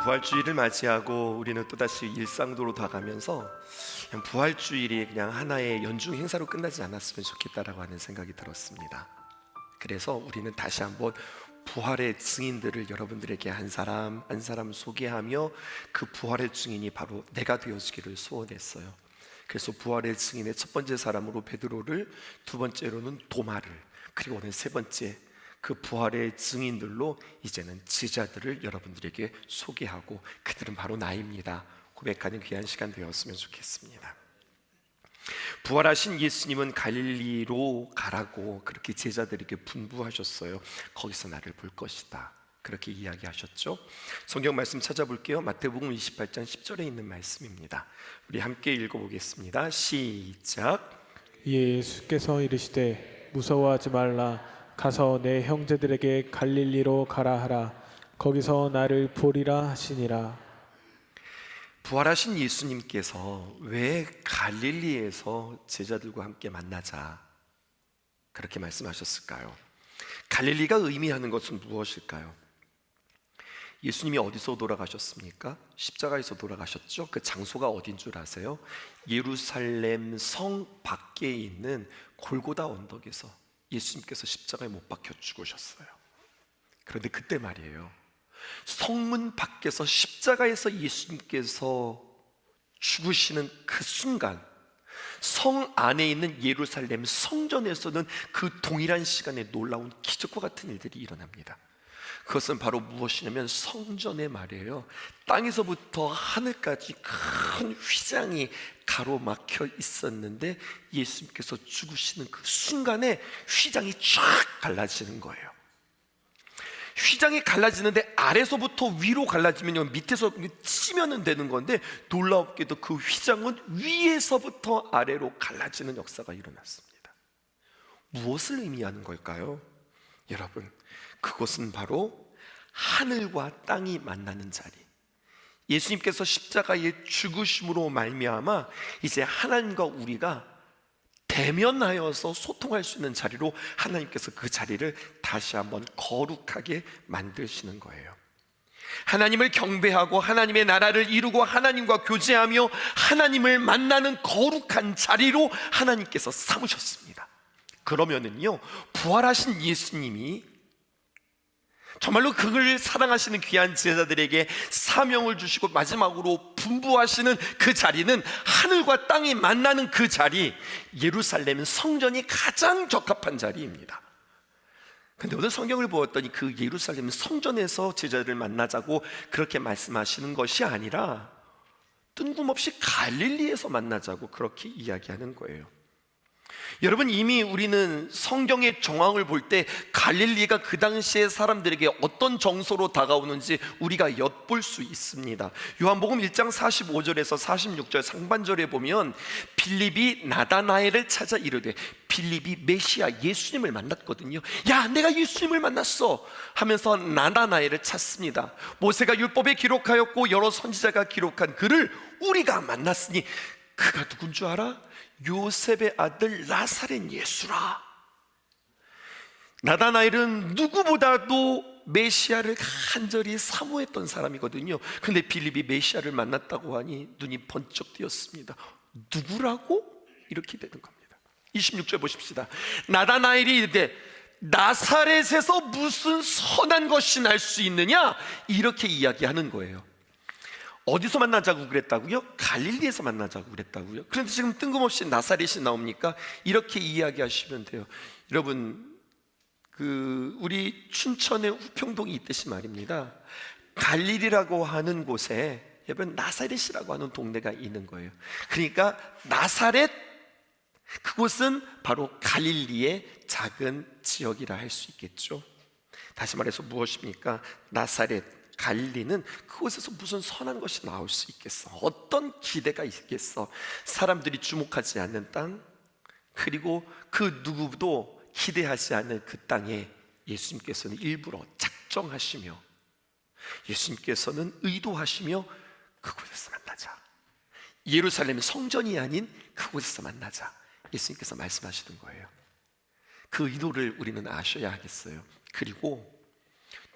부활주일을 맞이하고 우리는 또다시 일상도로 다가가면서 그냥 부활주일이 그냥 하나의 연중 행사로 끝나지 않았으면 좋겠다라고 하는 생각이 들었습니다. 그래서 우리는 다시 한번 부활의 증인들을 여러분들에게 한 사람 한 사람 소개하며 그 부활의 증인이 바로 내가 되어주기를 소원했어요. 그래서 부활의 증인의 첫 번째 사람으로 베드로를, 두 번째로는 도마를, 그리고 오늘 세 번째 그 부활의 증인들로 이제는 제자들을 여러분들에게 소개하고 그들은 바로 나입니다. 고백하는 귀한 시간 되었으면 좋겠습니다. 부활하신 예수님은 갈릴리로 가라고 그렇게 제자들에게 분부하셨어요. 거기서 나를 볼 것이다, 그렇게 이야기하셨죠. 성경 말씀 찾아볼게요. 마태복음 28장 10절에 있는 말씀입니다. 우리 함께 읽어보겠습니다. 시작. 예수께서 이르시되 무서워하지 말라. 가서 내 형제들에게 갈릴리로 가라 하라. 거기서 나를 보리라 하시니라. 부활하신 예수님께서 왜 갈릴리에서 제자들과 함께 만나자 그렇게 말씀하셨을까요? 갈릴리가 의미하는 것은 무엇일까요? 예수님이 어디서 돌아가셨습니까? 십자가에서 돌아가셨죠. 그 장소가 어딘 줄 아세요? 예루살렘 성 밖에 있는 골고다 언덕에서 예수님께서 십자가에 못 박혀 죽으셨어요. 그런데 그때 말이에요, 성문 밖에서 십자가에서 예수님께서 죽으시는 그 순간 성 안에 있는 예루살렘 성전에서는 그 동일한 시간에 놀라운 기적과 같은 일들이 일어납니다. 그것은 바로 무엇이냐면 성전의 말이에요, 땅에서부터 하늘까지 큰 휘장이 가로막혀 있었는데 예수님께서 죽으시는 그 순간에 휘장이 쫙 갈라지는 거예요. 휘장이 갈라지는데 아래서부터 위로 갈라지면 밑에서 치면 되는 건데, 놀랍게도 그 휘장은 위에서부터 아래로 갈라지는 역사가 일어났습니다. 무엇을 의미하는 걸까요? 여러분, 그것은 바로 하늘과 땅이 만나는 자리, 예수님께서 십자가의 죽으심으로 말미암아 이제 하나님과 우리가 대면하여서 소통할 수 있는 자리로 하나님께서 그 자리를 다시 한번 거룩하게 만드시는 거예요. 하나님을 경배하고 하나님의 나라를 이루고 하나님과 교제하며 하나님을 만나는 거룩한 자리로 하나님께서 삼으셨습니다. 그러면은요, 부활하신 예수님이 정말로 그를 사랑하시는 귀한 제자들에게 사명을 주시고 마지막으로 분부하시는 그 자리는 하늘과 땅이 만나는 그 자리, 예루살렘 성전이 가장 적합한 자리입니다. 근데 오늘 성경을 보았더니 그 예루살렘 성전에서 제자들을 만나자고 그렇게 말씀하시는 것이 아니라 뜬금없이 갈릴리에서 만나자고 그렇게 이야기하는 거예요. 여러분, 이미 우리는 성경의 정황을 볼 때 갈릴리가 그 당시에 사람들에게 어떤 정서로 다가오는지 우리가 엿볼 수 있습니다. 요한복음 1장 45절에서 46절 상반절에 보면 빌립이 나다나엘을 찾아 이르되, 빌립이 메시아 예수님을 만났거든요. 야, 내가 예수님을 만났어 하면서 나다나엘을 찾습니다. 모세가 율법에 기록하였고 여러 선지자가 기록한 그를 우리가 만났으니 그가 누군 줄 알아? 요셉의 아들 나사렛 예수라. 나다나엘은 누구보다도 메시아를 간절히 사모했던 사람이거든요. 근데 빌립이 메시아를 만났다고 하니 눈이 번쩍 뜨였습니다. 누구라고? 이렇게 되는 겁니다. 26절 보십시다. 나다나엘이 이르되 나사렛에서 무슨 선한 것이 날 수 있느냐? 이렇게 이야기하는 거예요. 어디서 만나자고 그랬다고요? 갈릴리에서 만나자고 그랬다고요? 그런데 지금 뜬금없이 나사렛이 나옵니까? 이렇게 이야기하시면 돼요. 여러분, 우리 춘천에 우평동이 있듯이 말입니다, 갈릴리라고 하는 곳에 여러분 나사렛이라고 하는 동네가 있는 거예요. 그러니까 나사렛, 그곳은 바로 갈릴리의 작은 지역이라 할 수 있겠죠. 다시 말해서 무엇입니까? 나사렛, 갈릴리는 그곳에서 무슨 선한 것이 나올 수 있겠어? 어떤 기대가 있겠어? 사람들이 주목하지 않는 땅, 그리고 그 누구도 기대하지 않는 그 땅에 예수님께서는 일부러 작정하시며 예수님께서는 의도하시며 그곳에서 만나자, 예루살렘 성전이 아닌 그곳에서 만나자, 예수님께서 말씀하시는 거예요. 그 의도를 우리는 아셔야 하겠어요. 그리고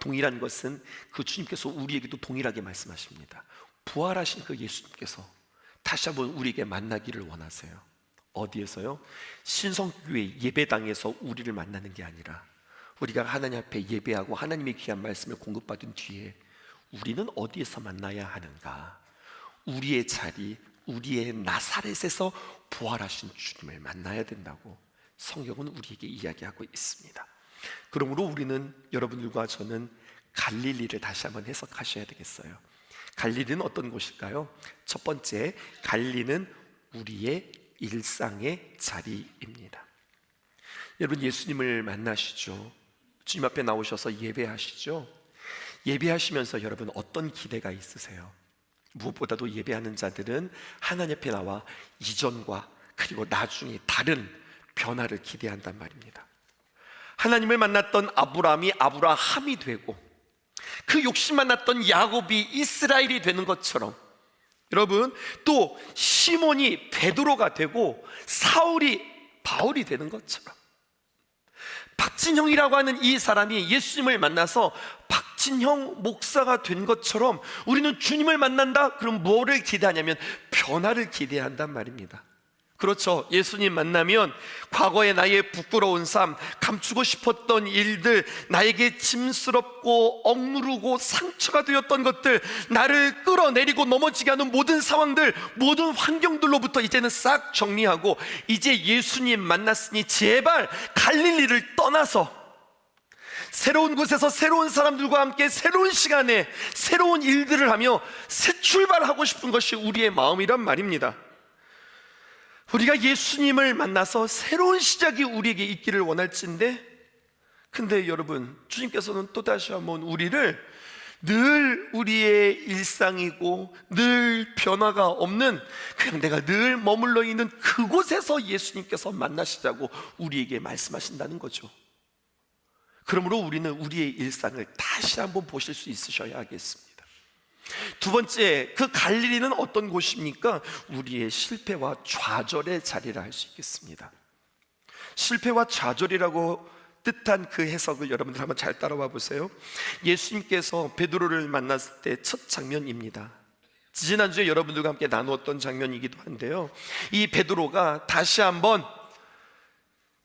동일한 것은 그 주님께서 우리에게도 동일하게 말씀하십니다. 부활하신 그 예수님께서 다시 한번 우리에게 만나기를 원하세요. 어디에서요? 신성교회 예배당에서 우리를 만나는 게 아니라 우리가 하나님 앞에 예배하고 하나님의 귀한 말씀을 공급받은 뒤에 우리는 어디에서 만나야 하는가? 우리의 자리, 우리의 나사렛에서 부활하신 주님을 만나야 된다고 성경은 우리에게 이야기하고 있습니다. 그러므로 우리는, 여러분들과 저는 갈릴리를 다시 한번 해석하셔야 되겠어요. 갈릴리는 어떤 곳일까요? 첫 번째, 갈릴리는 우리의 일상의 자리입니다. 여러분, 예수님을 만나시죠. 주님 앞에 나오셔서 예배하시죠. 예배하시면서 여러분 어떤 기대가 있으세요? 무엇보다도 예배하는 자들은 하나님 앞에 나와 이전과 그리고 나중에 다른 변화를 기대한단 말입니다. 하나님을 만났던 아브라함이 아브라함이 되고 그 욕심 많았던 야곱이 이스라엘이 되는 것처럼, 여러분, 또 시몬이 베드로가 되고 사울이 바울이 되는 것처럼, 박진형이라고 하는 이 사람이 예수님을 만나서 박진형 목사가 된 것처럼 우리는 주님을 만난다? 그럼 뭐를 기대하냐면 변화를 기대한단 말입니다. 그렇죠. 예수님 만나면 과거의 나의 부끄러운 삶, 감추고 싶었던 일들, 나에게 짐스럽고 억누르고 상처가 되었던 것들, 나를 끌어내리고 넘어지게 하는 모든 상황들, 모든 환경들로부터 이제는 싹 정리하고, 이제 예수님 만났으니 제발 갈릴리를 떠나서 새로운 곳에서 새로운 사람들과 함께 새로운 시간에 새로운 일들을 하며 새 출발하고 싶은 것이 우리의 마음이란 말입니다. 우리가 예수님을 만나서 새로운 시작이 우리에게 있기를 원할진데, 근데 여러분, 주님께서는 또다시 한번 우리를 늘 우리의 일상이고 늘 변화가 없는, 그냥 내가 늘 머물러 있는 그곳에서 예수님께서 만나시자고 우리에게 말씀하신다는 거죠. 그러므로 우리는 우리의 일상을 다시 한번 보실 수 있으셔야 하겠습니다. 두 번째, 그 갈릴리는 어떤 곳입니까? 우리의 실패와 좌절의 자리라 할 수 있겠습니다. 실패와 좌절이라고 뜻한 그 해석을 여러분들 한번 잘 따라와 보세요. 예수님께서 베드로를 만났을 때 첫 장면입니다. 지난주에 여러분들과 함께 나누었던 장면이기도 한데요, 이 베드로가 다시 한번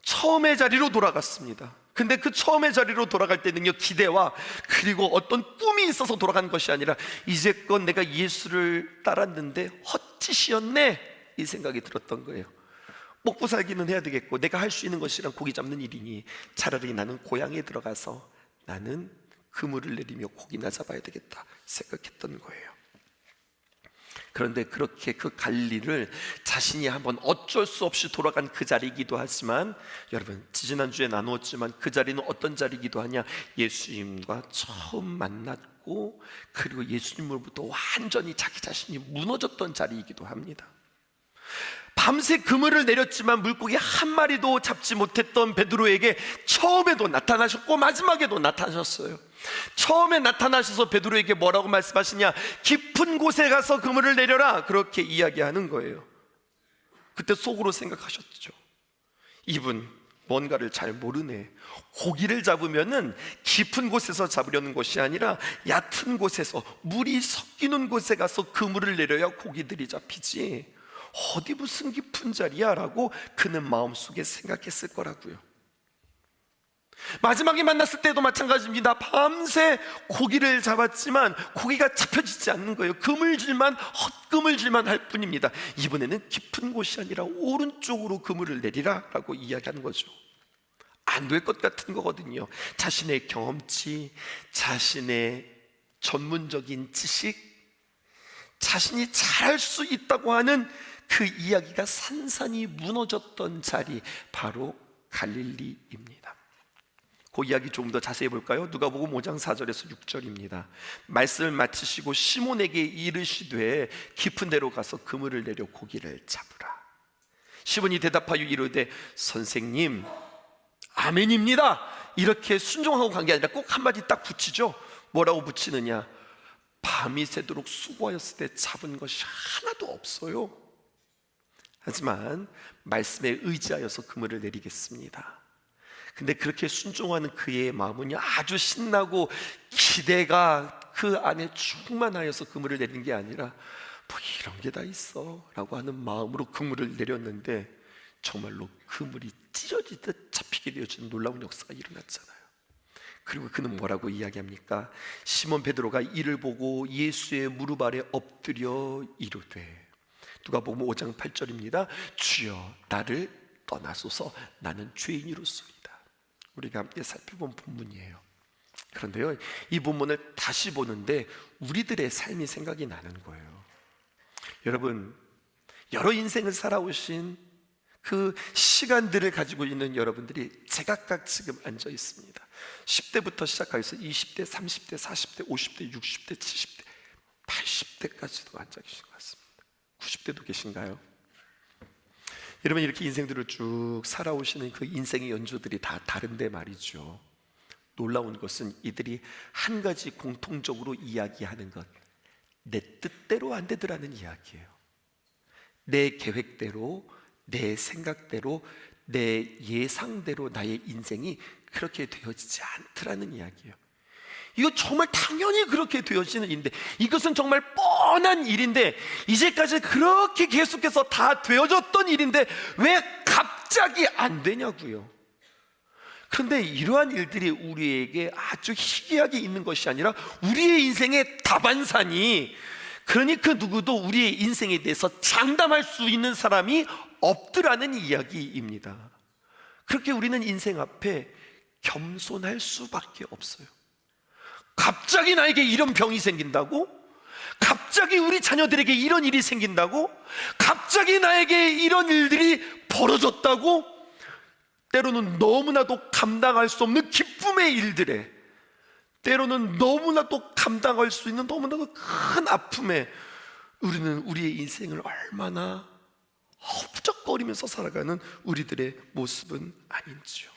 처음의 자리로 돌아갔습니다. 근데 그 처음의 자리로 돌아갈 때는요, 기대와 그리고 어떤 꿈이 있어서 돌아간 것이 아니라 이제껏 내가 예수를 따랐는데 헛짓이었네, 이 생각이 들었던 거예요. 먹고 살기는 해야 되겠고 내가 할 수 있는 것이란 고기 잡는 일이니 차라리 나는 고향에 들어가서 나는 그물을 내리며 고기나 잡아야 되겠다 생각했던 거예요. 그런데 그렇게 그 갈릴리를 자신이 한번 어쩔 수 없이 돌아간 그 자리이기도 하지만, 여러분, 지지난주에 나누었지만 그 자리는 어떤 자리이기도 하냐? 예수님과 처음 만났고 그리고 예수님으로부터 완전히 자기 자신이 무너졌던 자리이기도 합니다. 밤새 그물을 내렸지만 물고기 한 마리도 잡지 못했던 베드로에게 처음에도 나타나셨고 마지막에도 나타나셨어요. 처음에 나타나셔서 베드로에게 뭐라고 말씀하시냐? 깊은 곳에 가서 그물을 내려라, 그렇게 이야기하는 거예요. 그때 속으로 생각하셨죠. 이분 뭔가를 잘 모르네. 고기를 잡으면은 깊은 곳에서 잡으려는 것이 아니라 얕은 곳에서, 물이 섞이는 곳에 가서 그물을 내려야 고기들이 잡히지, 어디 무슨 깊은 자리야 라고 그는 마음속에 생각했을 거라고요. 마지막에 만났을 때도 마찬가지입니다. 밤새 고기를 잡았지만 고기가 잡혀지지 않는 거예요. 그물질만, 헛그물질만 할 뿐입니다. 이번에는 깊은 곳이 아니라 오른쪽으로 그물을 내리라 라고 이야기하는 거죠. 안 될 것 같은 거거든요. 자신의 경험치, 자신의 전문적인 지식, 자신이 잘할 수 있다고 하는 그 이야기가 산산이 무너졌던 자리, 바로 갈릴리입니다. 그 이야기 조금 더 자세히 볼까요? 누가복음 5장 4절에서 6절입니다. 말씀을 마치시고 시몬에게 이르시되 깊은 데로 가서 그물을 내려 고기를 잡으라. 시몬이 대답하여 이르되 선생님, 아멘입니다. 이렇게 순종하고 간 게 아니라 꼭 한마디 딱 붙이죠. 뭐라고 붙이느냐? 밤이 새도록 수고하였을 때 잡은 것이 하나도 없어요. 하지만 말씀에 의지하여서 그물을 내리겠습니다. 근데 그렇게 순종하는 그의 마음은 아주 신나고 기대가 그 안에 충만하여서 그물을 내리는 게 아니라 뭐 이런 게 다 있어 라고 하는 마음으로 그물을 내렸는데 정말로 그물이 찢어지듯 잡히게 되어지는 놀라운 역사가 일어났잖아요. 그리고 그는 뭐라고 이야기합니까? 시몬 베드로가 이를 보고 예수의 무릎 아래 엎드려 이르되, 누가복음 5장 8절입니다. 주여 나를 떠나소서, 나는 죄인이로소이다. 우리가 함께 살펴본 본문이에요. 그런데요, 이 본문을 다시 보는데 우리들의 삶이 생각이 나는 거예요. 여러분, 여러 인생을 살아오신 그 시간들을 가지고 있는 여러분들이 제각각 지금 앉아 있습니다. 10대부터 시작해서 20대, 30대, 40대, 50대, 60대, 70대, 80대까지도 앉아 계신 것 같습니다. 90대도 계신가요? 여러분, 이렇게 인생들을 쭉 살아오시는 그 인생의 연주들이 다 다른데 말이죠, 놀라운 것은 이들이 한 가지 공통적으로 이야기하는 것, 내 뜻대로 안 되더라는 이야기예요. 내 계획대로, 내 생각대로, 내 예상대로 나의 인생이 그렇게 되어지지 않더라는 이야기예요. 이거 정말 당연히 그렇게 되어지는 일인데, 이것은 정말 뻔한 일인데, 이제까지 그렇게 계속해서 다 되어졌던 일인데 왜 갑자기 안 되냐고요. 그런데 이러한 일들이 우리에게 아주 희귀하게 있는 것이 아니라 우리의 인생의 다반사니, 그러니 그 누구도 우리의 인생에 대해서 장담할 수 있는 사람이 없더라는 이야기입니다. 그렇게 우리는 인생 앞에 겸손할 수밖에 없어요. 갑자기 나에게 이런 병이 생긴다고? 갑자기 우리 자녀들에게 이런 일이 생긴다고? 갑자기 나에게 이런 일들이 벌어졌다고? 때로는 너무나도 감당할 수 없는 기쁨의 일들에, 때로는 너무나도 감당할 수 있는 너무나도 큰 아픔에 우리는 우리의 인생을 얼마나 헛적거리면서 살아가는 우리들의 모습은 아닌지요.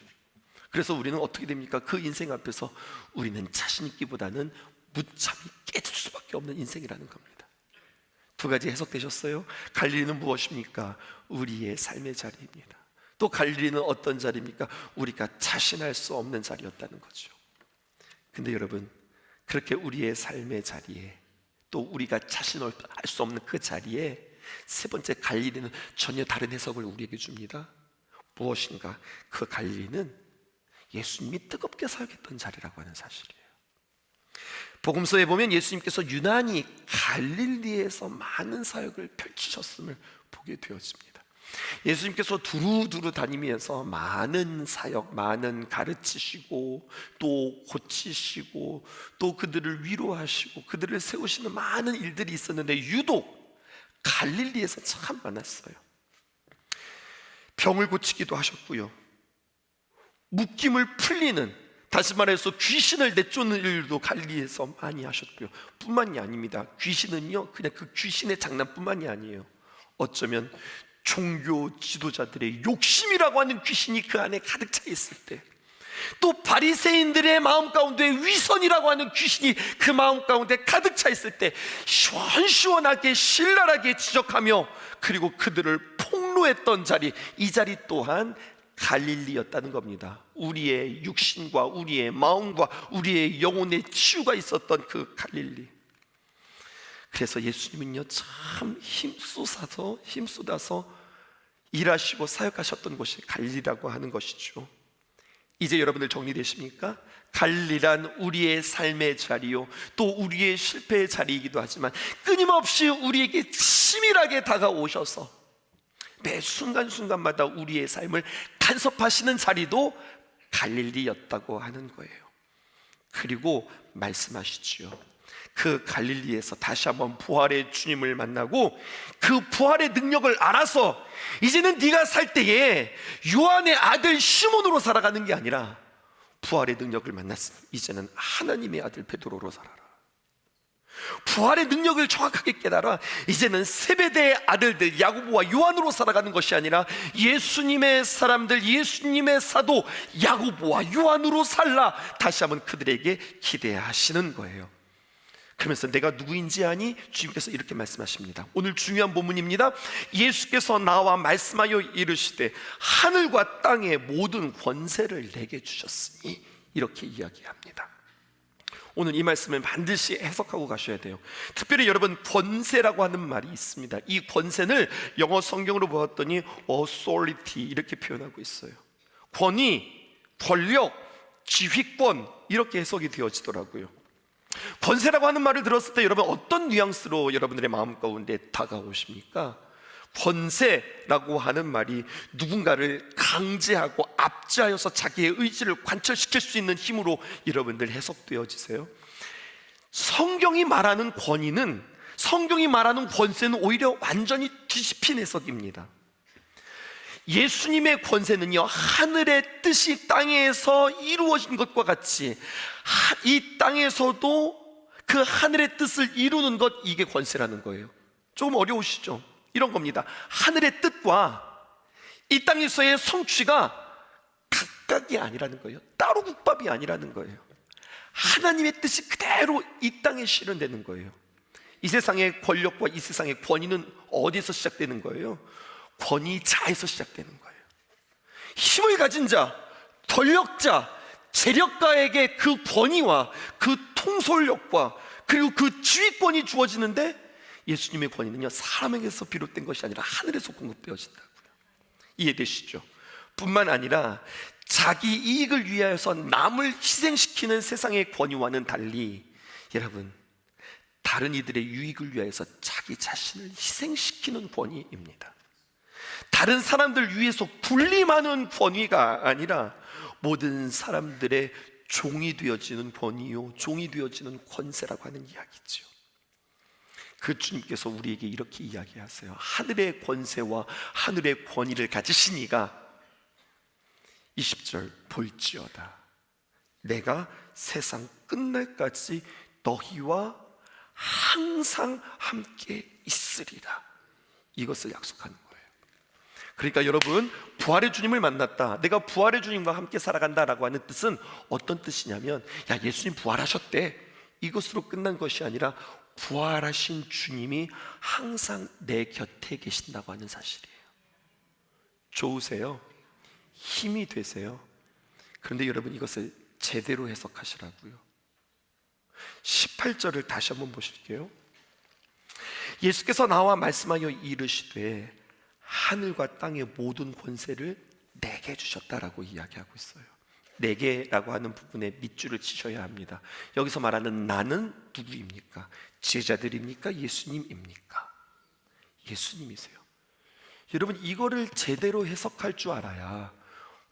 그래서 우리는 어떻게 됩니까? 그 인생 앞에서 우리는 자신 있기보다는 무참히 깨질 수밖에 없는 인생이라는 겁니다. 두 가지 해석되셨어요? 갈릴리는 무엇입니까? 우리의 삶의 자리입니다. 또 갈릴리는 어떤 자리입니까? 우리가 자신할 수 없는 자리였다는 거죠. 근데 여러분, 그렇게 우리의 삶의 자리에, 또 우리가 자신할 수 없는 그 자리에 세 번째 갈릴리는 전혀 다른 해석을 우리에게 줍니다. 무엇인가? 그 갈릴리는 예수님이 뜨겁게 사역했던 자리라고 하는 사실이에요. 복음서에 보면 예수님께서 유난히 갈릴리에서 많은 사역을 펼치셨음을 보게 되었습니다. 예수님께서 두루두루 다니면서 많은 사역, 많은 가르치시고 또 고치시고 또 그들을 위로하시고 그들을 세우시는 많은 일들이 있었는데, 유독 갈릴리에서 참 많았어요. 병을 고치기도 하셨고요, 묶임을 풀리는, 다시 말해서 귀신을 내쫓는 일도 갈릴리에서 많이 하셨고요. 뿐만이 아닙니다. 귀신은요, 그냥 그 귀신의 장난뿐만이 아니에요. 어쩌면 종교 지도자들의 욕심이라고 하는 귀신이 그 안에 가득 차 있을 때, 또 바리새인들의 마음 가운데 위선이라고 하는 귀신이 그 마음 가운데 가득 차 있을 때 시원시원하게 신랄하게 지적하며 그리고 그들을 폭로했던 자리, 이 자리 또한 갈릴리였다는 겁니다. 우리의 육신과 우리의 마음과 우리의 영혼의 치유가 있었던 그 갈릴리. 그래서 예수님은요, 참 힘쏟아서 일하시고 사역하셨던 곳이 갈릴리라고 하는 것이죠. 이제 여러분들 정리되십니까? 갈릴리란 우리의 삶의 자리요, 또 우리의 실패의 자리이기도 하지만 끊임없이 우리에게 치밀하게 다가오셔서 매 순간순간마다 우리의 삶을 간섭하시는 자리도 갈릴리였다고 하는 거예요. 그리고 말씀하시지요. 그 갈릴리에서 다시 한번 부활의 주님을 만나고 그 부활의 능력을 알아서 이제는 네가 살 때에 요한의 아들 시몬으로 살아가는 게 아니라 부활의 능력을 만났으니 이제는 하나님의 아들 베드로로 살아라. 부활의 능력을 정확하게 깨달아 이제는 세베대의 아들들 야고보와 요한으로 살아가는 것이 아니라 예수님의 사람들, 예수님의 사도 야고보와 요한으로 살라, 다시 한번 그들에게 기대하시는 거예요. 그러면서 내가 누구인지 아니? 주님께서 이렇게 말씀하십니다. 오늘 중요한 본문입니다. 예수께서 나와 말씀하여 이르시되 하늘과 땅의 모든 권세를 내게 주셨으니, 이렇게 이야기합니다. 오늘 이 말씀을 반드시 해석하고 가셔야 돼요. 특별히 여러분, 권세라고 하는 말이 있습니다. 이 권세를 영어 성경으로 보았더니 authority 이렇게 표현하고 있어요. 권위, 권력, 지휘권, 이렇게 해석이 되어지더라고요. 권세라고 하는 말을 들었을 때 여러분 어떤 뉘앙스로 여러분들의 마음 가운데 다가오십니까? 권세라고 하는 말이 누군가를 강제하고 압제하여서 자기의 의지를 관철시킬 수 있는 힘으로 여러분들 해석되어지세요. 성경이 말하는 권위는, 성경이 말하는 권세는 오히려 완전히 뒤집힌 해석입니다. 예수님의 권세는요, 하늘의 뜻이 땅에서 이루어진 것과 같이 이 땅에서도 그 하늘의 뜻을 이루는 것, 이게 권세라는 거예요. 조금 어려우시죠? 이런 겁니다. 하늘의 뜻과 이 땅에서의 성취가 각각이 아니라는 거예요. 따로 국밥이 아니라는 거예요. 하나님의 뜻이 그대로 이 땅에 실현되는 거예요. 이 세상의 권력과 이 세상의 권위는 어디서 시작되는 거예요? 권위자에서 시작되는 거예요. 힘을 가진 자, 권력자, 재력가에게 그 권위와 그 통솔력과 그리고 그 지휘권이 주어지는데, 예수님의 권위는요, 사람에게서 비롯된 것이 아니라 하늘에서 공급되어진다고요. 이해되시죠? 뿐만 아니라 자기 이익을 위하여서 남을 희생시키는 세상의 권위와는 달리, 여러분, 다른 이들의 유익을 위하여서 자기 자신을 희생시키는 권위입니다. 다른 사람들 위해서 군림하는 권위가 아니라 모든 사람들의 종이 되어지는 권위요, 종이 되어지는 권세라고 하는 이야기죠. 그 주님께서 우리에게 이렇게 이야기하세요. 하늘의 권세와 하늘의 권위를 가지신 이가 20절 볼지어다 내가 세상 끝날까지 너희와 항상 함께 있으리라, 이것을 약속하는 거예요. 그러니까 여러분, 부활의 주님을 만났다, 내가 부활의 주님과 함께 살아간다라고 하는 뜻은 어떤 뜻이냐면, 야, 예수님 부활하셨대, 이것으로 끝난 것이 아니라 부활하신 주님이 항상 내 곁에 계신다고 하는 사실이에요. 좋으세요? 힘이 되세요? 그런데 여러분, 이것을 제대로 해석하시라고요. 18절을 다시 한번 보실게요. 예수께서 나와 말씀하여 이르시되 하늘과 땅의 모든 권세를 내게 주셨다라고 이야기하고 있어요. 내게라고 하는 부분에 밑줄을 치셔야 합니다. 여기서 말하는 나는 누구입니까? 제자들입니까? 예수님입니까? 예수님이세요. 여러분, 이거를 제대로 해석할 줄 알아야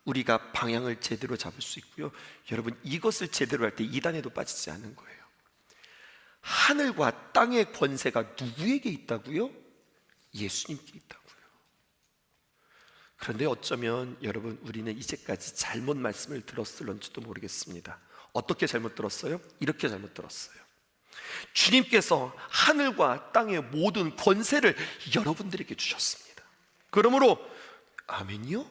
우리가 방향을 제대로 잡을 수 있고요. 여러분, 이것을 제대로 할 때 이단에도 빠지지 않은 거예요. 하늘과 땅의 권세가 누구에게 있다고요? 예수님께 있다고요. 그런데 어쩌면 여러분, 우리는 이제까지 잘못 말씀을 들었을런지도 모르겠습니다. 어떻게 잘못 들었어요? 이렇게 잘못 들었어요. 주님께서 하늘과 땅의 모든 권세를 여러분들에게 주셨습니다. 그러므로 아멘이요?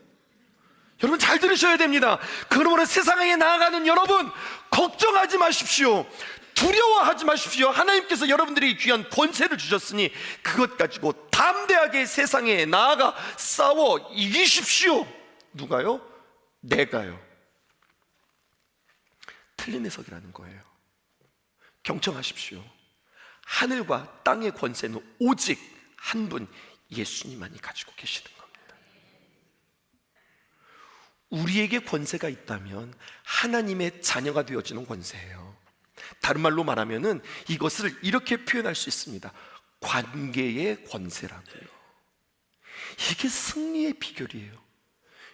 여러분 잘 들으셔야 됩니다. 그러므로 세상에 나아가는 여러분, 걱정하지 마십시오. 두려워하지 마십시오. 하나님께서 여러분들에게 귀한 권세를 주셨으니 그것 가지고 담대하게 세상에 나아가 싸워 이기십시오. 누가요? 내가요. 틀린 해석이라는 거예요. 경청하십시오. 하늘과 땅의 권세는 오직 한 분, 예수님만이 가지고 계시는 겁니다. 우리에게 권세가 있다면 하나님의 자녀가 되어지는 권세예요. 다른 말로 말하면은 이것을 이렇게 표현할 수 있습니다. 관계의 권세라고요. 이게 승리의 비결이에요.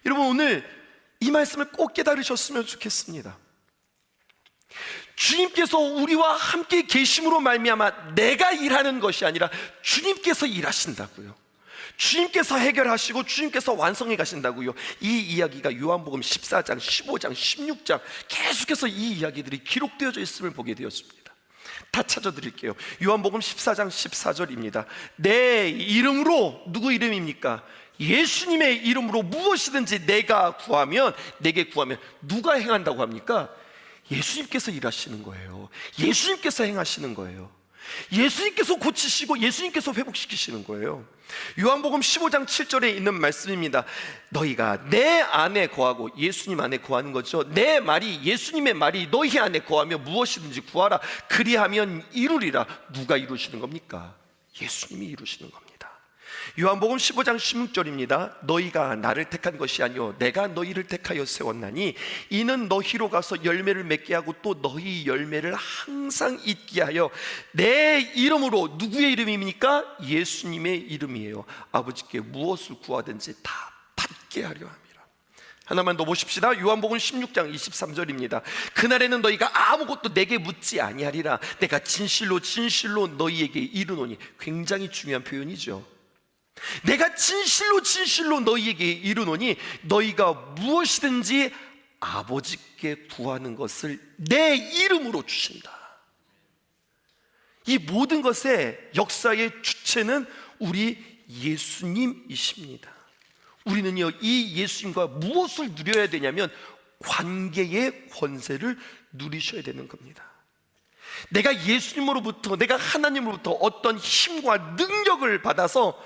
여러분, 오늘 이 말씀을 꼭 깨달으셨으면 좋겠습니다. 주님께서 우리와 함께 계심으로 말미암아 내가 일하는 것이 아니라 주님께서 일하신다고요. 주님께서 해결하시고 주님께서 완성해 가신다고요. 이 이야기가 요한복음 14장, 15장, 16장 계속해서 이 이야기들이 기록되어져 있음을 보게 되었습니다. 다 찾아드릴게요. 요한복음 14장 14절입니다. 내 이름으로, 누구 이름입니까? 예수님의 이름으로 무엇이든지 내가 구하면, 내게 구하면 누가 행한다고 합니까? 예수님께서 일하시는 거예요. 예수님께서 행하시는 거예요. 예수님께서 고치시고 예수님께서 회복시키시는 거예요. 요한복음 15장 7절에 있는 말씀입니다. 너희가 내 안에 거하고, 예수님 안에 거하는 거죠. 내 말이, 예수님의 말이 너희 안에 거하며 무엇이든지 구하라. 그리하면 이루리라. 누가 이루시는 겁니까? 예수님이 이루시는 겁니다. 요한복음 15장 16절입니다. 너희가 나를 택한 것이 아니요 내가 너희를 택하여 세웠나니 이는 너희로 가서 열매를 맺게 하고 또 너희 열매를 항상 있게 하여 내 이름으로, 누구의 이름입니까? 예수님의 이름이에요. 아버지께 무엇을 구하든지 다 받게 하려 함이라. 하나만 더 보십시다. 요한복음 16장 23절입니다. 그날에는 너희가 아무것도 내게 묻지 아니하리라. 내가 진실로 진실로 너희에게 이르노니. 굉장히 중요한 표현이죠. 내가 진실로 진실로 너희에게 이르노니 너희가 무엇이든지 아버지께 구하는 것을 내 이름으로 주신다. 이 모든 것의 역사의 주체는 우리 예수님이십니다. 우리는요, 이 예수님과 무엇을 누려야 되냐면 관계의 권세를 누리셔야 되는 겁니다. 내가 예수님으로부터, 내가 하나님으로부터 어떤 힘과 능력을 받아서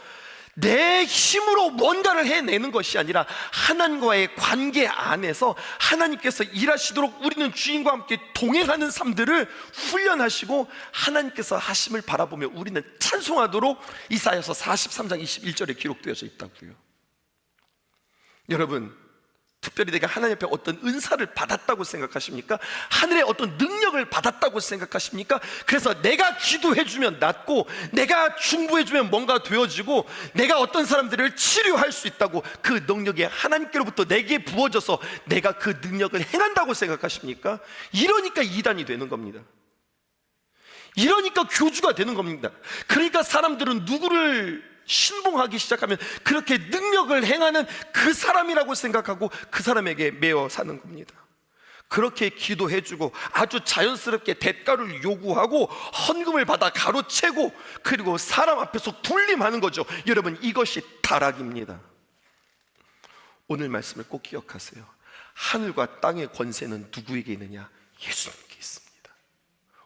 내 힘으로 뭔가를 해내는 것이 아니라 하나님과의 관계 안에서 하나님께서 일하시도록 우리는 주님과 함께 동행하는 삶들을 훈련하시고 하나님께서 하심을 바라보며 우리는 찬송하도록 이사야서 43장 21절에 기록되어져 있다고요. 여러분, 특별히 내가 하나님 앞에 어떤 은사를 받았다고 생각하십니까? 하늘의 어떤 능력을 받았다고 생각하십니까? 그래서 내가 기도해주면 낫고, 내가 중보해주면 뭔가 되어지고, 내가 어떤 사람들을 치료할 수 있다고, 그 능력이 하나님께로부터 내게 부어져서 내가 그 능력을 행한다고 생각하십니까? 이러니까 이단이 되는 겁니다. 이러니까 교주가 되는 겁니다. 그러니까 사람들은 누구를 신봉하기 시작하면 그렇게 능력을 행하는 그 사람이라고 생각하고 그 사람에게 매어 사는 겁니다. 그렇게 기도해주고 아주 자연스럽게 대가를 요구하고 헌금을 받아 가로채고, 그리고 사람 앞에서 군림하는 거죠. 여러분, 이것이 타락입니다. 오늘 말씀을 꼭 기억하세요. 하늘과 땅의 권세는 누구에게 있느냐? 예수님께 있습니다.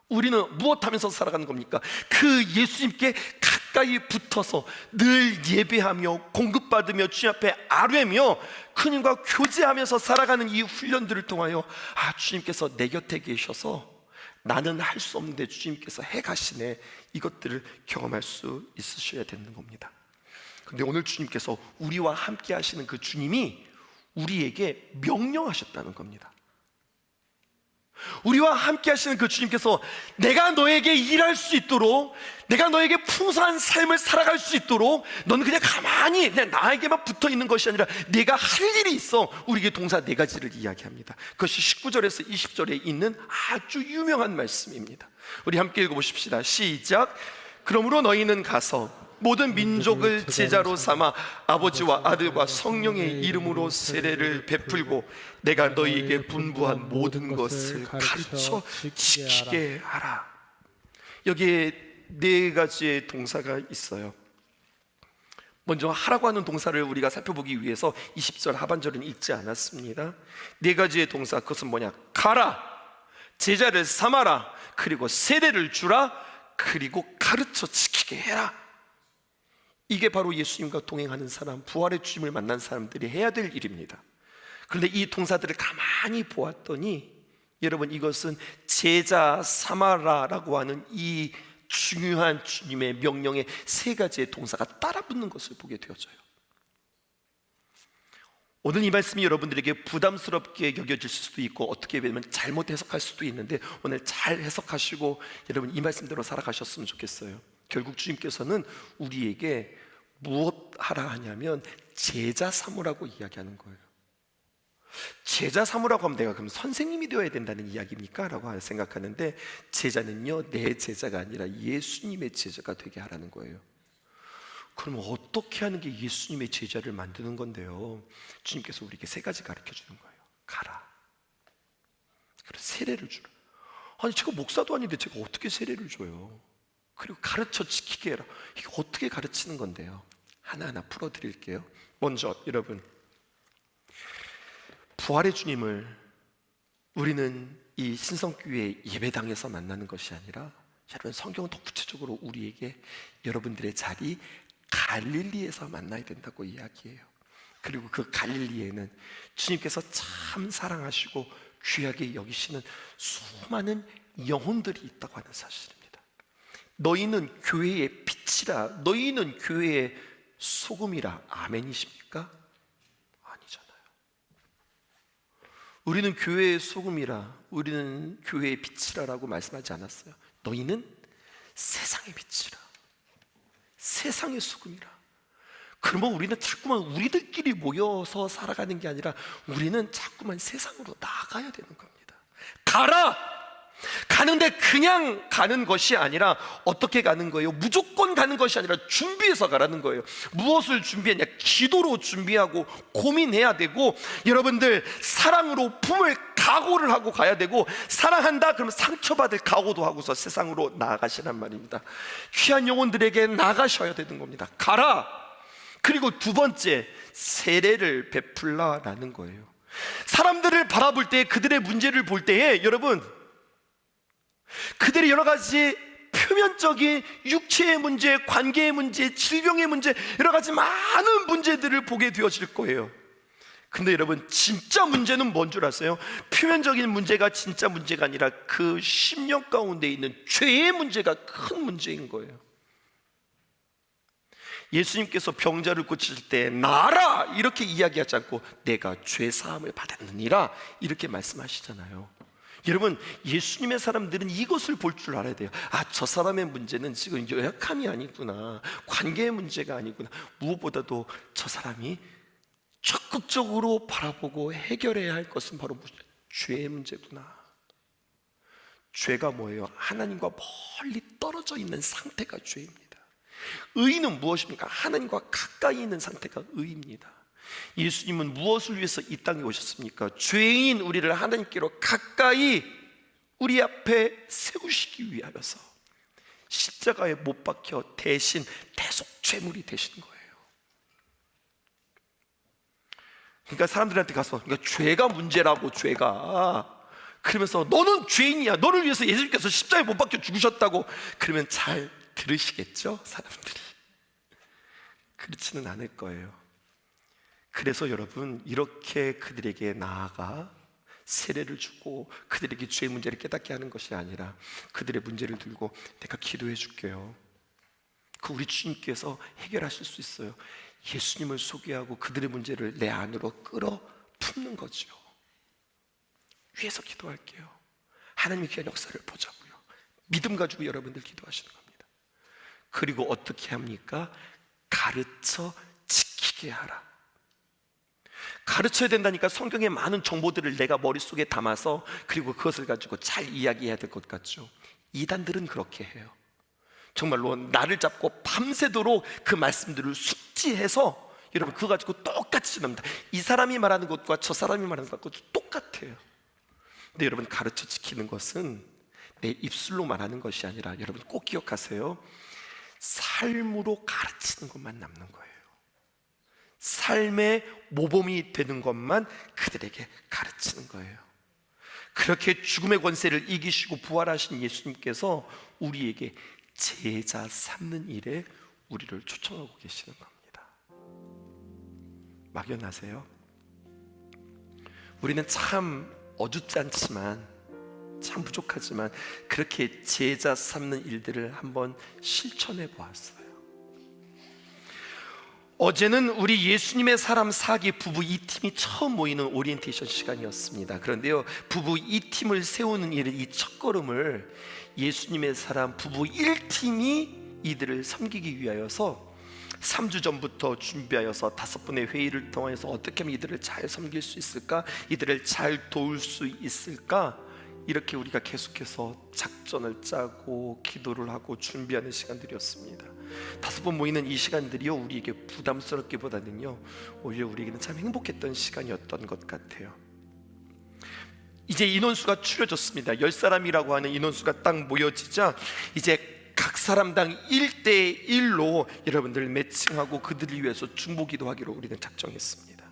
우리는 무엇하면서 살아가는 겁니까? 그 예수님께 가까이 붙어서 늘 예배하며 공급받으며 주님 앞에 아뢰며 그님과 교제하면서 살아가는 이 훈련들을 통하여, 주님께서 내 곁에 계셔서 나는 할 수 없는데 주님께서 해가시네, 이것들을 경험할 수 있으셔야 되는 겁니다. 그런데 오늘 주님께서 우리와 함께 하시는 그 주님이 우리에게 명령하셨다는 겁니다. 우리와 함께 하시는 그 주님께서 내가 너에게 일할 수 있도록, 내가 너에게 풍성한 삶을 살아갈 수 있도록 너는 그냥 가만히 그냥 나에게만 붙어 있는 것이 아니라 네가 할 일이 있어. 우리에게 동사 네 가지를 이야기합니다. 그것이 19절에서 20절에 있는 아주 유명한 말씀입니다. 우리 함께 읽어보십시다. 시작. 그러므로 너희는 가서 모든 민족을 제자로 삼아 아버지와 아들과 성령의 이름으로 세례를 베풀고 내가 너희에게 분부한 모든 것을 가르쳐 지키게 하라. 여기에 네 가지의 동사가 있어요. 먼저 하라고 하는 동사를 우리가 살펴보기 위해서 20절 하반절은 읽지 않았습니다. 네 가지의 동사, 그것은 뭐냐? 가라, 제자를 삼아라, 그리고 세례를 주라, 그리고 가르쳐 지키게 해라. 이게 바로 예수님과 동행하는 사람, 부활의 주님을 만난 사람들이 해야 될 일입니다. 그런데 이 동사들을 가만히 보았더니 여러분, 이것은 제자 삼아라라고 하는 이 중요한 주님의 명령에 세 가지의 동사가 따라붙는 것을 보게 되어져요. 오늘 이 말씀이 여러분들에게 부담스럽게 여겨질 수도 있고 어떻게 보면 잘못 해석할 수도 있는데 오늘 잘 해석하시고 여러분 이 말씀대로 살아가셨으면 좋겠어요. 결국 주님께서는 우리에게 무엇 하라 하냐면 제자 삼으라고 이야기하는 거예요. 제자 삼으라고 하면 내가 그럼 선생님이 되어야 된다는 이야기입니까? 라고 생각하는데 제자는요, 내 제자가 아니라 예수님의 제자가 되게 하라는 거예요. 그러면 어떻게 하는 게 예수님의 제자를 만드는 건데요? 주님께서 우리에게 세 가지 가르쳐 주는 거예요. 가라, 그리고 세례를 주라. 아니 제가 목사도 아닌데 제가 어떻게 세례를 줘요? 그리고 가르쳐 지키게 해라. 이게 어떻게 가르치는 건데요? 하나하나 풀어드릴게요. 먼저 여러분, 부활의 주님을 우리는 이 신성교회 예배당에서 만나는 것이 아니라, 여러분 성경은 더 구체적으로 우리에게 여러분들의 자리 갈릴리에서 만나야 된다고 이야기해요. 그리고 그 갈릴리에는 주님께서 참 사랑하시고 귀하게 여기시는 수많은 영혼들이 있다고 하는 사실입니다. 너희는 교회의 빛이라, 너희는 교회의 소금이라. 아멘이십니까? 아니잖아요. 우리는 교회의 소금이라, 우리는 교회의 빛이라라고 말씀하지 않았어요. 너희는 세상의 빛이라, 세상의 소금이라. 그러면 우리는 자꾸만 우리들끼리 모여서 살아가는 게 아니라 우리는 자꾸만 세상으로 나아가야 되는 겁니다. 가라! 가는데 그냥 가는 것이 아니라 어떻게 가는 거예요? 무조건 가는 것이 아니라 준비해서 가라는 거예요. 무엇을 준비했냐? 기도로 준비하고 고민해야 되고, 여러분들 사랑으로 품을 각오를 하고 가야 되고, 사랑한다 그러면 상처받을 각오도 하고서 세상으로 나아가시란 말입니다. 귀한 영혼들에게 나가셔야 되는 겁니다. 가라! 그리고 두 번째, 세례를 베풀라라는 거예요. 사람들을 바라볼 때, 그들의 문제를 볼 때에 여러분, 그들이 여러 가지 표면적인 육체의 문제, 관계의 문제, 질병의 문제, 여러 가지 많은 문제들을 보게 되어질 거예요. 근데 여러분, 진짜 문제는 뭔 줄 아세요? 표면적인 문제가 진짜 문제가 아니라 그 심령 가운데 있는 죄의 문제가 큰 문제인 거예요. 예수님께서 병자를 고치실 때 나아라 이렇게 이야기하지 않고 내가 죄 사함을 받았느니라 이렇게 말씀하시잖아요. 여러분, 예수님의 사람들은 이것을 볼 줄 알아야 돼요. 아, 저 사람의 문제는 지금 연약함이 아니구나, 관계의 문제가 아니구나, 무엇보다도 저 사람이 적극적으로 바라보고 해결해야 할 것은 바로 죄의 문제구나. 죄가 뭐예요? 하나님과 멀리 떨어져 있는 상태가 죄입니다. 의는 무엇입니까? 하나님과 가까이 있는 상태가 의입니다. 예수님은 무엇을 위해서 이 땅에 오셨습니까? 죄인 우리를 하나님께로 가까이 우리 앞에 세우시기 위하여서 십자가에 못 박혀 대신 대속죄물이 되신 거예요. 그러니까 사람들한테 가서, 그러니까 죄가 문제라고, 죄가, 그러면서 너는 죄인이야, 너를 위해서 예수님께서 십자가에 못 박혀 죽으셨다고, 그러면 잘 들으시겠죠? 사람들이. 그렇지는 않을 거예요. 그래서 여러분, 이렇게 그들에게 나아가 세례를 주고 그들에게 죄의 문제를 깨닫게 하는 것이 아니라 그들의 문제를 들고 내가 기도해 줄게요. 그 우리 주님께서 해결하실 수 있어요. 예수님을 소개하고 그들의 문제를 내 안으로 끌어 품는 거죠. 위에서 기도할게요. 하나님의 귀한 역사를 보자고요. 믿음 가지고 여러분들 기도하시는 겁니다. 그리고 어떻게 합니까? 가르쳐 지키게 하라. 가르쳐야 된다니까 성경의 많은 정보들을 내가 머릿속에 담아서 그리고 그것을 가지고 잘 이야기해야 될 것 같죠. 이단들은 그렇게 해요. 정말로 나를 잡고 밤새도록 그 말씀들을 숙지해서 여러분 그거 가지고 똑같이 지납니다. 이 사람이 말하는 것과 저 사람이 말하는 것과 똑같아요. 근데 여러분, 가르쳐 지키는 것은 내 입술로 말하는 것이 아니라 여러분 꼭 기억하세요. 삶으로 가르치는 것만 남는 거예요. 삶의 모범이 되는 것만 그들에게 가르치는 거예요. 그렇게 죽음의 권세를 이기시고 부활하신 예수님께서 우리에게 제자 삼는 일에 우리를 초청하고 계시는 겁니다. 막연하세요? 우리는 참 어줍지 않지만, 참 부족하지만 그렇게 제자 삼는 일들을 한번 실천해 보았어요. 어제는 우리 예수님의 사람 사기 부부 2팀이 처음 모이는 오리엔테이션 시간이었습니다. 그런데요, 부부 2팀을 세우는 일의 이 첫걸음을 예수님의 사람 부부 1팀이 이들을 섬기기 위하여서 3주 전부터 준비하여서 5번의 회의를 통해서 어떻게 하면 이들을 잘 섬길 수 있을까, 이들을 잘 도울 수 있을까, 이렇게 우리가 계속해서 작전을 짜고 기도를 하고 준비하는 시간들이었습니다. 5번 모이는 이 시간들이요, 우리에게 부담스럽기보다는요 오히려 우리에게는 참 행복했던 시간이었던 것 같아요. 이제 인원수가 줄여졌습니다. 10사람이라고 하는 인원수가 딱 모여지자 이제 각 사람당 1대1로 여러분들을 매칭하고 그들을 위해서 중보기도 하기로 우리는 작정했습니다.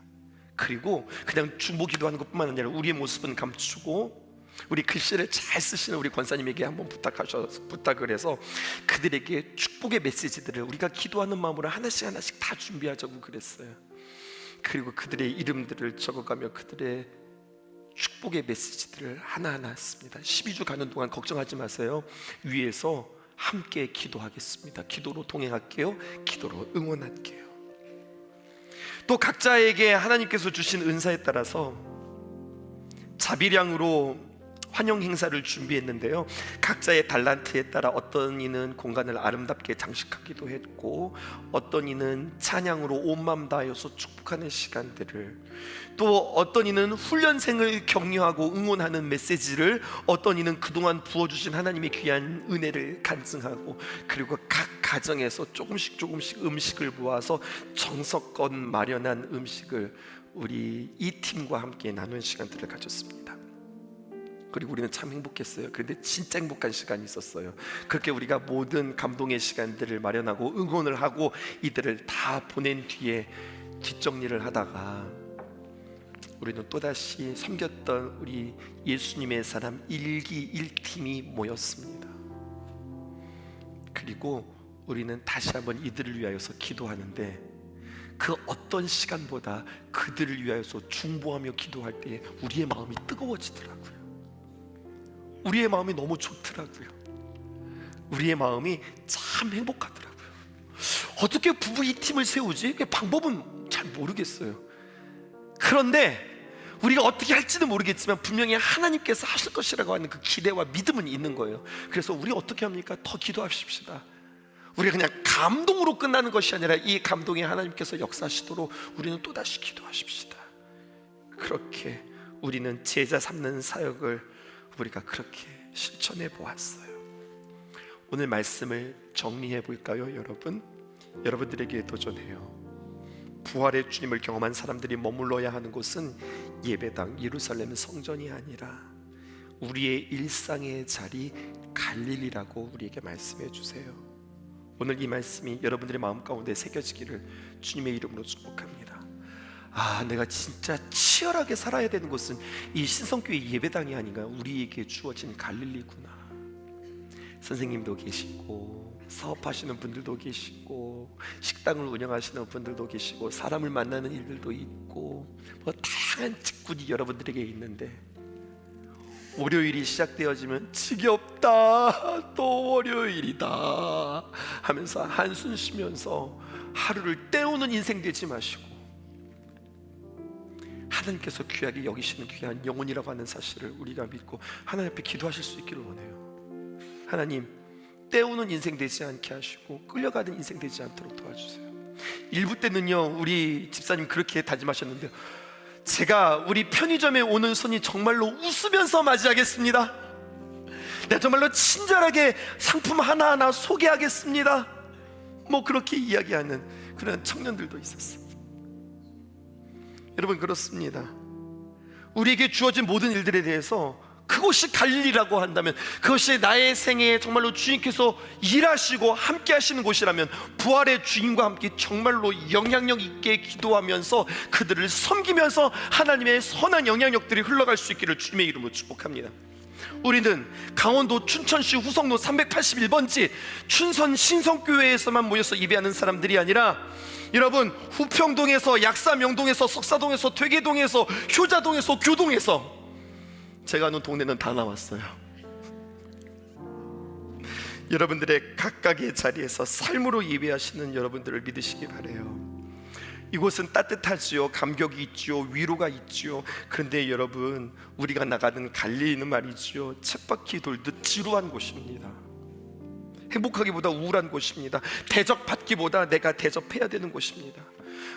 그리고 그냥 중보기도 하는 것뿐만 아니라 우리의 모습은 감추고 우리 글씨를 잘 쓰시는 우리 권사님에게 한번 부탁을 해서 그들에게 축복의 메시지들을 우리가 기도하는 마음으로 하나씩 하나씩 다 준비하자고 그랬어요. 그리고 그들의 이름들을 적어가며 그들의 축복의 메시지들을 하나하나 했습니다. 12주 가는 동안 걱정하지 마세요. 위에서 함께 기도하겠습니다. 기도로 동행할게요. 기도로 응원할게요. 또 각자에게 하나님께서 주신 은사에 따라서 자비량으로 환영 행사를 준비했는데요, 각자의 달란트에 따라 어떤 이는 공간을 아름답게 장식하기도 했고, 어떤 이는 찬양으로 온 마음 다하여서 축복하는 시간들을, 또 어떤 이는 훈련생을 격려하고 응원하는 메시지를, 어떤 이는 그동안 부어주신 하나님의 귀한 은혜를 간증하고, 그리고 각 가정에서 조금씩 음식을 모아서 정성껏 마련한 음식을 우리 이 팀과 함께 나눈 시간들을 가졌습니다. 그리고 우리는 참 행복했어요. 그런데 진짜 행복한 시간이 있었어요. 그렇게 우리가 모든 감동의 시간들을 마련하고 응원을 하고 이들을 다 보낸 뒤에 뒷정리를 하다가 우리는 또다시 섬겼던 우리 예수님의 사람 1기 1팀이 모였습니다. 그리고 우리는 다시 한번 이들을 위하여서 기도하는데, 그 어떤 시간보다 그들을 위하여서 중보하며 기도할 때 우리의 마음이 뜨거워지더라고요. 우리의 마음이 너무 좋더라고요. 우리의 마음이 참 행복하더라고요. 어떻게 부부 이 팀을 세우지? 방법은 잘 모르겠어요. 그런데 우리가 어떻게 할지는 모르겠지만 분명히 하나님께서 하실 것이라고 하는 그 기대와 믿음은 있는 거예요. 그래서 우리 어떻게 합니까? 더 기도하십시다. 우리가 그냥 감동으로 끝나는 것이 아니라 이 감동에 하나님께서 역사하시도록 우리는 또다시 기도하십시다. 그렇게 우리는 제자 삼는 사역을 우리가 그렇게 실천해 보았어요. 오늘 말씀을 정리해 볼까요, 여러분? 여러분들에게 도전해요. 부활의 주님을 경험한 사람들이 머물러야 하는 곳은 예배당, 예루살렘 성전이 아니라 우리의 일상의 자리 갈릴리라고 우리에게 말씀해 주세요. 오늘 이 말씀이 여러분들의 마음 가운데 새겨지기를 주님의 이름으로 축복합니다. 내가 진짜 치열하게 살아야 되는 곳은 이 신성교회 예배당이 아닌가, 우리에게 주어진 갈릴리구나. 선생님도 계시고 사업하시는 분들도 계시고 식당을 운영하시는 분들도 계시고 사람을 만나는 일들도 있고 다양한 직군이 여러분들에게 있는데, 월요일이 시작되어지면 지겹다, 또 월요일이다 하면서 한숨 쉬면서 하루를 때우는 인생 되지 마시고, 하나님께서 귀하게 여기시는 귀한 영혼이라고 하는 사실을 우리가 믿고 하나님 앞에 기도하실 수 있기를 원해요. 하나님, 때우는 인생 되지 않게 하시고 끌려가는 인생 되지 않도록 도와주세요. 1부 때는요, 우리 집사님 그렇게 다짐하셨는데요, 제가 우리 편의점에 오는 손이 정말로 웃으면서 맞이하겠습니다. 내가 정말로 친절하게 상품 하나하나 소개하겠습니다. 그렇게 이야기하는 그런 청년들도 있었어요. 여러분, 그렇습니다. 우리에게 주어진 모든 일들에 대해서 그것이 갈릴리라고 한다면, 그것이 나의 생애에 정말로 주님께서 일하시고 함께 하시는 곳이라면, 부활의 주님과 함께 정말로 영향력 있게 기도하면서 그들을 섬기면서 하나님의 선한 영향력들이 흘러갈 수 있기를 주님의 이름으로 축복합니다. 우리는 강원도 춘천시 후성로 381번지 춘선 신성교회에서만 모여서 예배하는 사람들이 아니라, 여러분, 후평동에서, 약사명동에서, 석사동에서, 퇴계동에서, 효자동에서, 교동에서, 제가 아는 동네는 다 나왔어요. 여러분들의 각각의 자리에서 삶으로 예배하시는 여러분들을 믿으시기 바라요. 이곳은 따뜻하지요, 감격이 있지요, 위로가 있지요. 그런데 여러분, 우리가 나가는 갈릴리는 말이지요, 쳇바퀴 돌듯 지루한 곳입니다. 행복하기보다 우울한 곳입니다. 대접받기보다 내가 대접해야 되는 곳입니다.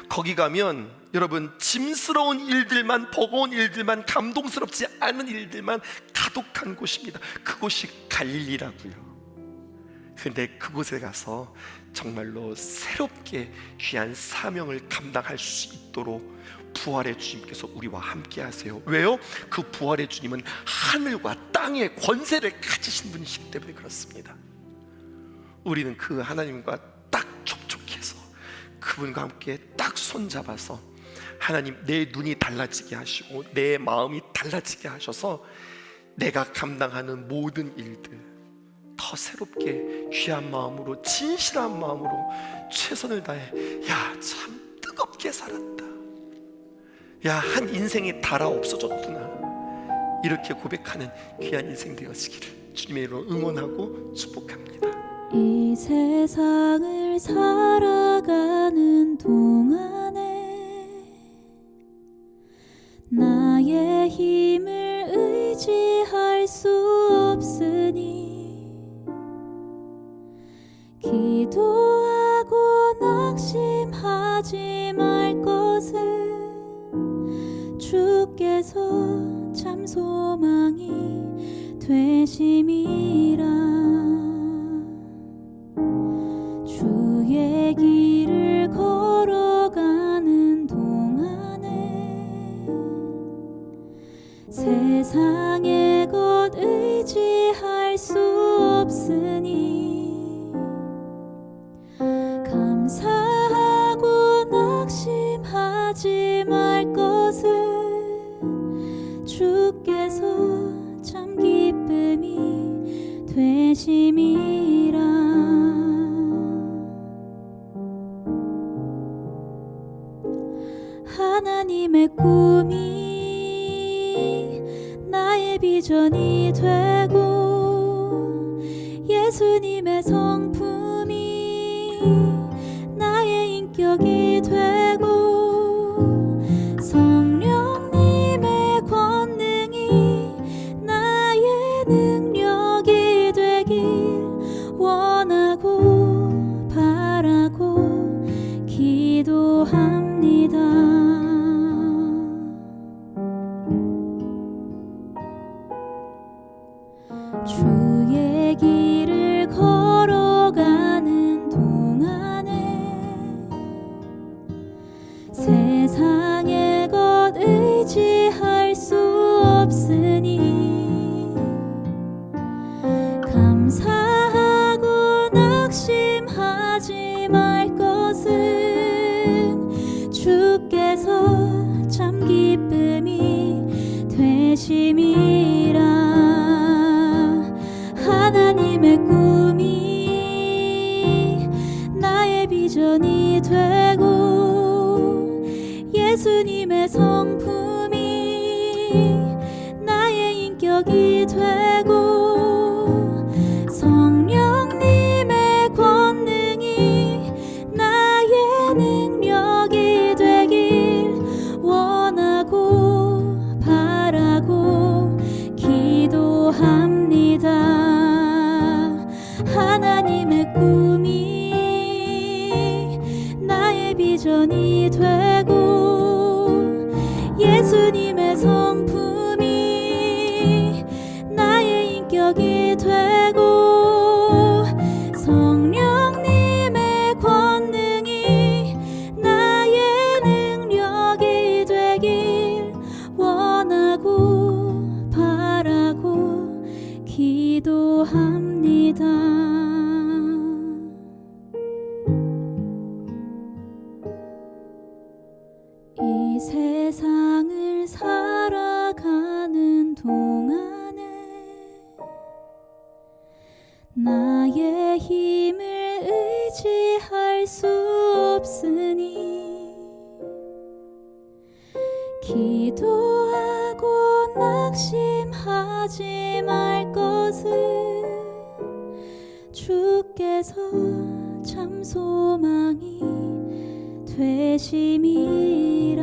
거기 가면 여러분, 짐스러운 일들만, 버거운 일들만, 감동스럽지 않은 일들만 가득한 곳입니다. 그곳이 갈릴리라고요. 근데 그곳에 가서 정말로 새롭게 귀한 사명을 감당할 수 있도록 부활의 주님께서 우리와 함께 하세요. 왜요? 그 부활의 주님은 하늘과 땅의 권세를 가지신 분이시기 때문에 그렇습니다. 우리는 그 하나님과 딱 접촉해서 그분과 함께 딱 손잡아서, 하나님, 내 눈이 달라지게 하시고 내 마음이 달라지게 하셔서 내가 감당하는 모든 일들 더 새롭게 귀한 마음으로, 진실한 마음으로 최선을 다해, 야, 참 뜨겁게 살았다, 야, 한 인생이 달아 없어졌구나, 이렇게 고백하는 귀한 인생 되어지기를 주님의 이름으로 응원하고 축복합니다. 이 세상을 살아가는 동안에 나의 힘을 의지할 수 없으니 기도하고 낙심하지 말 것은 주께서 참 소망이 되심이라. 주의 길을 걸어가는 동안에 세상의 것 의지할 수 없으니 감사하고 낙심하지 말 것은 주께서 참 기쁨이 되심이라. 하나님의 꿈이 나의 비전이 되고 예수님의 성품이 나의 인격이 되고 성령님의 권능이 나의 능력이 되길 원하고 바라고 기도합니다. 주의 길을 걸어가는 동안에 세상의 것 의지할 수 없으니 감사하고 낙심하지 말 것은 주께서 참 기쁨이 되심이라. 하나님의 꿈이 나의 비전이 되고 예수님의 성품이 나의 인격이 되고 성령님의 권능이 나의 능력이 되길 원하고 바라고 기도합니다. 하나님의 꿈이 나의 비전이 되고 예수님의 성품이 나의 인격이 되고 성령님의 권능이 나의 능력이 되길 원하고 바라고 기도합니다. 이 세상을 살아가는 동안에 나의 힘을 의지할 수 없으니 기도하고 낙심하지 말 것은 주께서 참 소망이 되심이라.